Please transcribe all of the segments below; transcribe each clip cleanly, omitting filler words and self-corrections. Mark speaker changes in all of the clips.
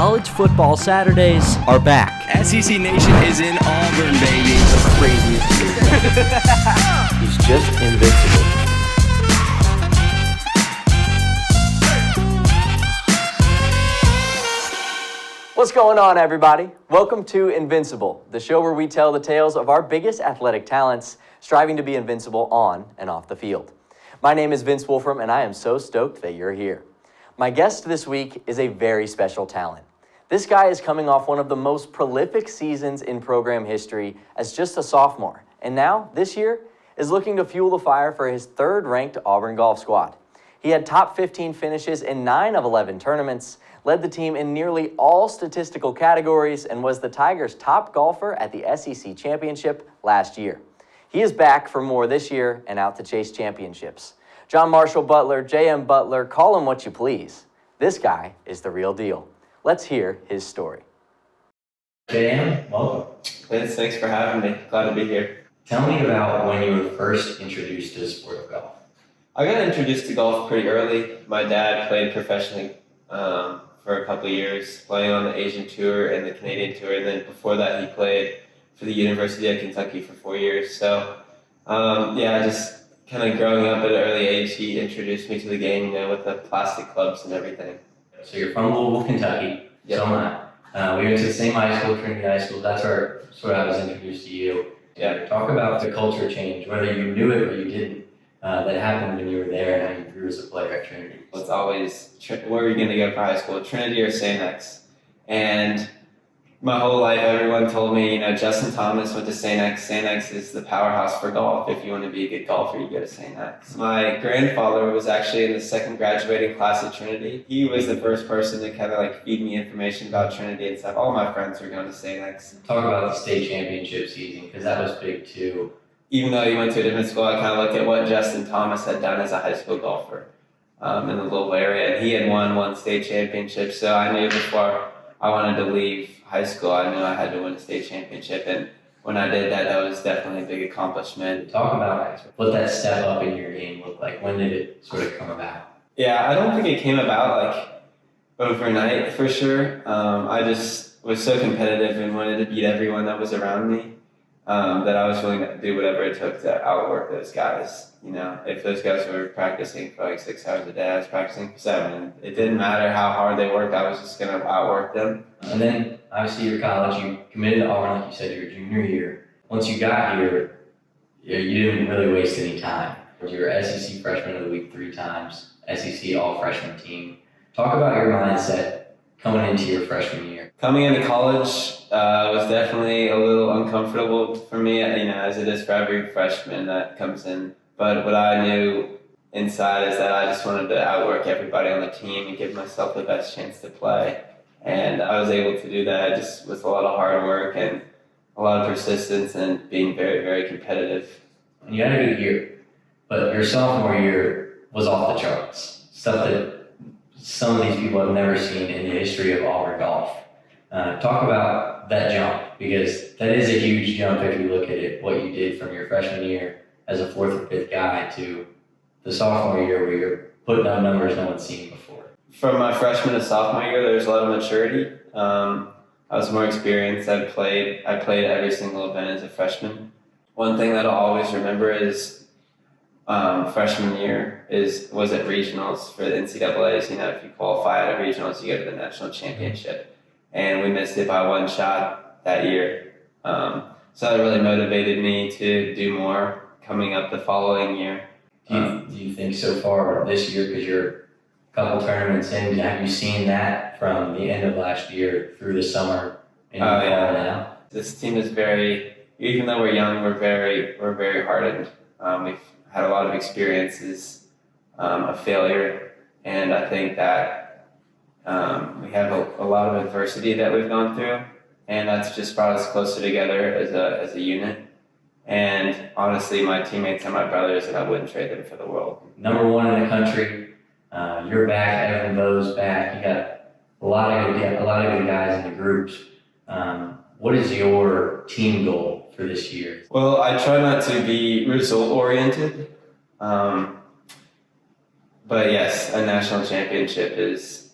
Speaker 1: College football Saturdays are back.
Speaker 2: SEC Nation is in Auburn, baby.
Speaker 1: The craziest season. He's just invincible. What's going on, everybody? Welcome to Invincible, the show where we tell the tales of our biggest athletic talents, striving to be invincible on and off the field. My name is Vince Wolfram, and I am so stoked that you're here. My guest this week is a very special talent. This guy is coming off one of the most prolific seasons in program history as just a sophomore, and now, this year, is looking to fuel the fire for his third-ranked Auburn golf squad. He had top 15 finishes in 9 of 11 tournaments, led the team in nearly all statistical categories, and was the Tigers' top golfer at the SEC Championship last year. He is back for more this year and out to chase championships. John Marshall Butler, J.M. Butler, call him what you please. This guy is the real deal. Let's hear his story.
Speaker 3: J.M., welcome.
Speaker 4: Vince, thanks for having me. Glad to be here.
Speaker 3: Tell me about when you were first introduced to the sport of golf.
Speaker 4: I got introduced to golf pretty early. My dad played professionally for a couple of years, playing on the Asian Tour and the Canadian Tour, and then before that he played for the University of Kentucky for 4 years. So, just kind of growing up at an early age, he introduced me to the game, with the plastic clubs and everything.
Speaker 3: So you're from Louisville, Kentucky.
Speaker 4: Yep.
Speaker 3: So am I. We went to the same high school, Trinity High School. That's where sort of I was introduced to you.
Speaker 4: Yeah.
Speaker 3: Talk about the culture change, whether you knew it or you didn't, that happened when you were there and how you grew as a player at Trinity.
Speaker 4: It's always, where are you going to go for high school, Trinity or St. X? And my whole life, everyone told me, Justin Thomas went to St. X. St. X is the powerhouse for golf. If you want to be a good golfer, you go to St. X. My grandfather was actually in the second graduating class at Trinity. He was the first person to kind of feed me information about Trinity and stuff. All my friends were going to St. X.
Speaker 3: Talk about the state championship season, because that was big too.
Speaker 4: Even though he went to a different school, I kind of looked at what Justin Thomas had done as a high school golfer in the Louisville area. And he had won one state championship, so I knew before I wanted to leave high school, I knew I had to win a state championship, and when I did that, that was definitely a big accomplishment.
Speaker 3: Talk about what that step up in your game looked like. When did it sort of come about?
Speaker 4: Yeah, I don't think it came about overnight for sure. I just was so competitive and wanted to beat everyone that was around me that I was willing to do whatever it took to outwork those guys. If those guys were practicing for 6 hours a day, I was practicing for 7. It didn't matter how hard they worked, I was just going to outwork them.
Speaker 3: And then, obviously, you're college, you committed to Auburn, like you said, your junior year. Once you got here, you didn't really waste any time. You were SEC Freshman of the Week 3 times, SEC All-Freshman team. Talk about your mindset coming into your freshman year.
Speaker 4: Coming into college was definitely a little uncomfortable for me, as it is for every freshman that comes in. But what I knew inside is that I just wanted to outwork everybody on the team and give myself the best chance to play. And I was able to do that just with a lot of hard work and a lot of persistence and being very, very competitive.
Speaker 3: And you had a good year, but your sophomore year was off the charts. Stuff that some of these people have never seen in the history of Auburn golf. Talk about that jump, because that is a huge jump if you look at it, what you did from your freshman year as a 4th or 5th guy to the sophomore year where you're putting up numbers no one's seen before.
Speaker 4: From my freshman to sophomore year, there was a lot of maturity. I was more experienced. I played every single event as a freshman. One thing that I'll always remember is freshman year was at regionals for the NCAAs. If you qualify at a regionals, you go to the national championship. And we missed it by 1 shot that year. So that really motivated me to do more coming up the following year.
Speaker 3: Do you think so far this year, because you're a couple tournaments in, have you seen that from the end of last year through the summer and now?
Speaker 4: This team is even though we're young, we're very hardened. We've had a lot of experiences of failure, and I think that we have a lot of adversity that we've gone through, and that's just brought us closer together as a unit. And honestly, my teammates are my brothers, and I wouldn't trade them for the world.
Speaker 3: Number 1 in the country, you're back. Evan Bowe's back. You got a lot of good guys in the groups. What is your team goal for this year?
Speaker 4: Well, I try not to be result oriented, but yes, a national championship is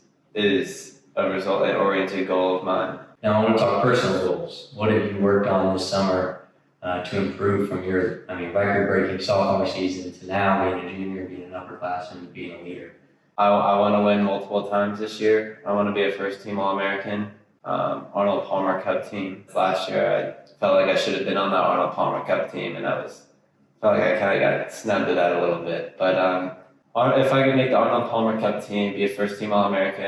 Speaker 4: a result-oriented goal of mine.
Speaker 3: Now I want to talk personal goals. What have you worked on this summer to improve from your, record-breaking sophomore season to now being a junior, being an upperclassman, being a leader?
Speaker 4: I want to win multiple times this year. I want to be a first-team All-American, Arnold Palmer Cup team. Last year, I felt like I should have been on that Arnold Palmer Cup team, and felt like I kind of got snubbed at that a little bit. But if I could make the Arnold Palmer Cup team, be a first-team All-American,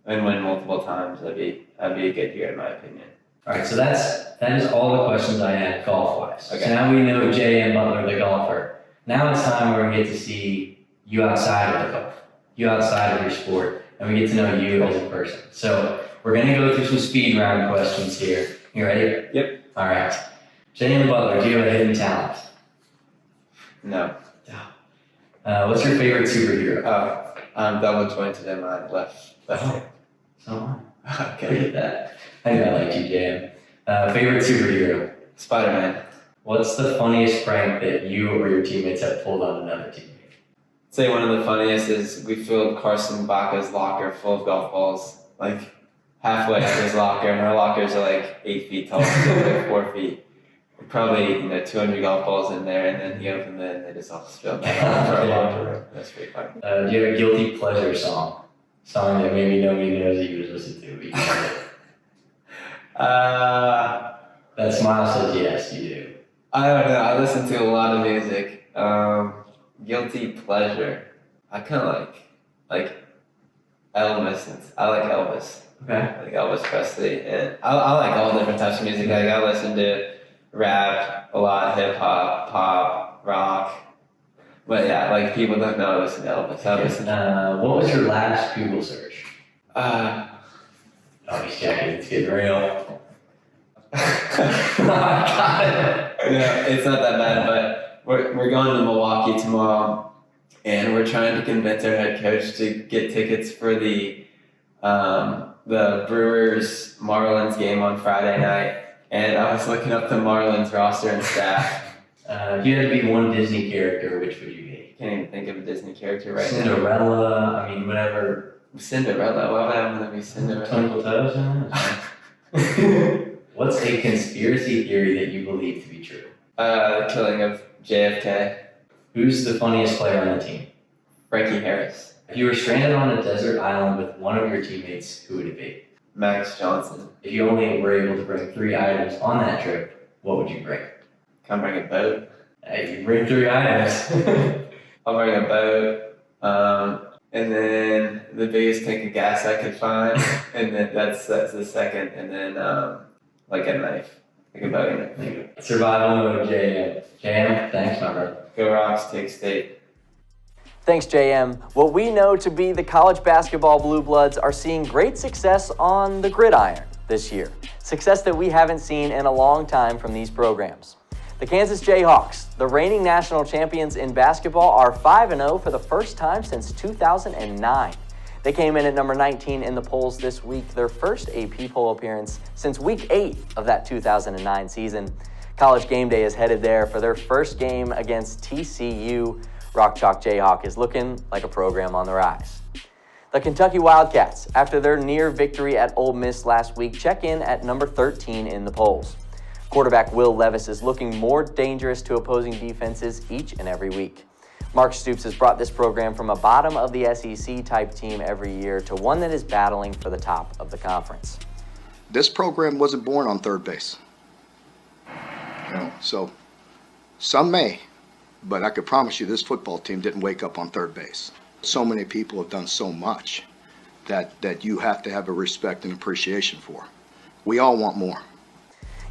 Speaker 4: and win multiple times, that'd be a good year in my opinion.
Speaker 3: All right, so that is all the questions I had golf-wise.
Speaker 4: Okay.
Speaker 3: So now we know J.M. Butler, the golfer. Now it's time where we get to see you outside of the golf, you outside of your sport, and we get to know you as a person. So we're going to go through some speed round questions here. You ready?
Speaker 4: Yep.
Speaker 3: All right. J.M. Butler, do you have a hidden talent?
Speaker 4: No.
Speaker 3: What's your favorite superhero?
Speaker 4: I'm double jointed in my left hand.
Speaker 3: So am I.
Speaker 4: Okay.
Speaker 3: Look at that. I knew I liked you, J.M. Favorite superhero?
Speaker 4: Spider-Man.
Speaker 3: What's the funniest prank that you or your teammates have pulled on another teammate?
Speaker 4: I'd say one of the funniest is we filled Carson Baca's locker full of golf balls, like halfway to his locker, and our lockers are like 8 feet tall, like 4 feet. Probably 200 golf balls in there, and then he opened it and they just all spilled out into our locker room. That's pretty funny.
Speaker 3: Do you have a guilty pleasure song? Song that maybe nobody knows that you would listen to, but you know it. That smile says yes, you do.
Speaker 4: I don't know. I listen to a lot of music. Guilty pleasure. I kind of like Elvis. I like Elvis.
Speaker 3: Okay.
Speaker 4: Like Elvis Presley, and I like all different types of music. Like I listen to rap a lot, hip hop, pop, rock. But yeah, like people don't know I listen to Elvis. I listen.
Speaker 3: What was your last Google search?
Speaker 4: Uh,
Speaker 3: Oh, he's checking. It's getting real. I got it.
Speaker 4: Yeah, it's not that bad, but we're going to Milwaukee tomorrow, and we're trying to convince our head coach to get tickets for the Brewers Marlins game on Friday night. And I was looking up the Marlins roster and staff.
Speaker 3: If you had to be one Disney character, which would you be?
Speaker 4: Can't even think of a Disney character right now.
Speaker 3: Cinderella. Whatever.
Speaker 4: Cinderella. Why would I want to be Cinderella?
Speaker 3: Twinkle Toes. What's a conspiracy theory that you believe to be true?
Speaker 4: The killing of JFK.
Speaker 3: Who's the funniest player on the team?
Speaker 4: Frankie Harris.
Speaker 3: If you were stranded on a desert island with one of your teammates, who would it be?
Speaker 4: Max Johnson.
Speaker 3: If you only were able to bring 3 items on that trip, what would you bring?
Speaker 4: Can I bring a boat?
Speaker 3: Hey, you bring 3 items.
Speaker 4: I'll bring a boat. And then the biggest tank of gas I could find, and then that's the second, and then like a knife, like a bowie knife.
Speaker 3: Survival mode, JM. JM, thanks, my brother.
Speaker 4: Go Rocks, take state.
Speaker 1: Thanks, JM. What we know to be the college basketball Blue Bloods are seeing great success on the gridiron this year. Success that we haven't seen in a long time from these programs. The Kansas Jayhawks, the reigning national champions in basketball, are 5-0 for the first time since 2009. They came in at number 19 in the polls this week, their first AP poll appearance since week 8 of that 2009 season. College Game Day is headed there for their first game against TCU. Rock Chalk Jayhawk is looking like a program on the rise. The Kentucky Wildcats, after their near victory at Ole Miss last week, check in at number 13 in the polls. Quarterback Will Levis is looking more dangerous to opposing defenses each and every week. Mark Stoops has brought this program from a bottom of the SEC type team every year to one that is battling for the top of the conference.
Speaker 5: This program wasn't born on third base. So some may, but I could promise you this football team didn't wake up on third base. So many people have done so much that you have to have a respect and appreciation for. We all want more.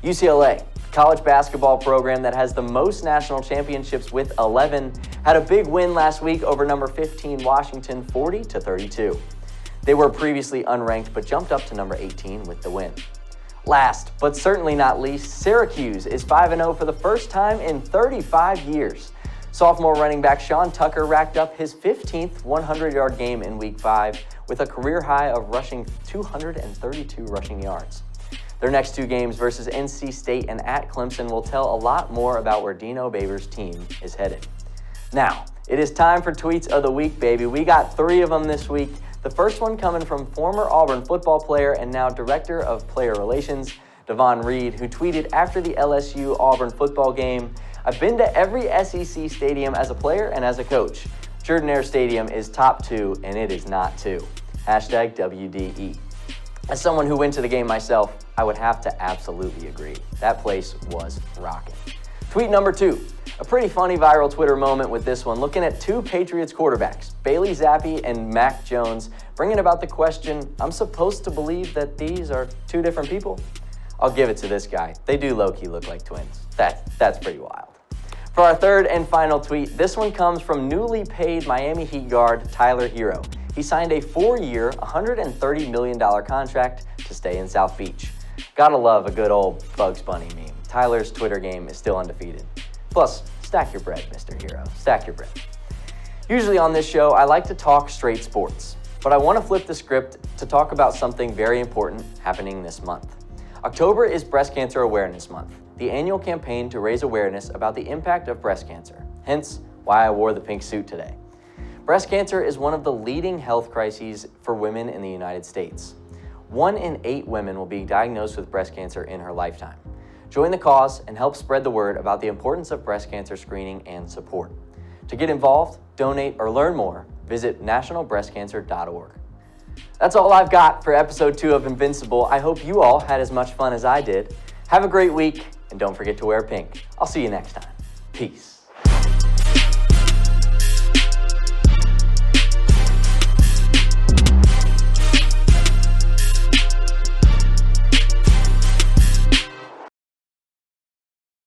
Speaker 1: UCLA, college basketball program that has the most national championships with 11, had a big win last week over number 15 Washington, 40-32. They were previously unranked but jumped up to number 18 with the win. Last, but certainly not least, Syracuse is 5-0 for the first time in 35 years. Sophomore running back Sean Tucker racked up his 15th 100-yard game in Week 5 with a career high of rushing 232 rushing yards. Their next 2 games versus NC State and at Clemson will tell a lot more about where Dino Babers' team is headed. Now, it is time for Tweets of the Week, baby. We got 3 of them this week. The first one coming from former Auburn football player and now Director of Player Relations, Devon Reed, who tweeted after the LSU-Auburn football game, "I've been to every SEC stadium as a player and as a coach. Jordan-Hare Stadium is top 2, and it is not 2. Hashtag WDE. As someone who went to the game myself, I would have to absolutely agree. That place was rocking. Tweet number 2. A pretty funny viral Twitter moment with this one, looking at 2 Patriots quarterbacks, Bailey Zappi and Mac Jones, bringing about the question, I'm supposed to believe that these are 2 different people? I'll give it to this guy. They do low-key look like twins. That's pretty wild. For our third and final tweet, this one comes from newly paid Miami Heat guard Tyler Hero. He signed a 4-year, $130 million contract to stay in South Beach. Gotta love a good old Bugs Bunny meme. Tyler's Twitter game is still undefeated. Plus, stack your bread, Mr. Hero. Stack your bread. Usually on this show, I like to talk straight sports, but I want to flip the script to talk about something very important happening this month. October is Breast Cancer Awareness Month, the annual campaign to raise awareness about the impact of breast cancer, hence why I wore the pink suit today. Breast cancer is one of the leading health crises for women in the United States. 1 in 8 women will be diagnosed with breast cancer in her lifetime. Join the cause and help spread the word about the importance of breast cancer screening and support. To get involved, donate, or learn more, visit nationalbreastcancer.org. That's all I've got for episode 2 of Invincible. I hope you all had as much fun as I did. Have a great week, and don't forget to wear pink. I'll see you next time. Peace.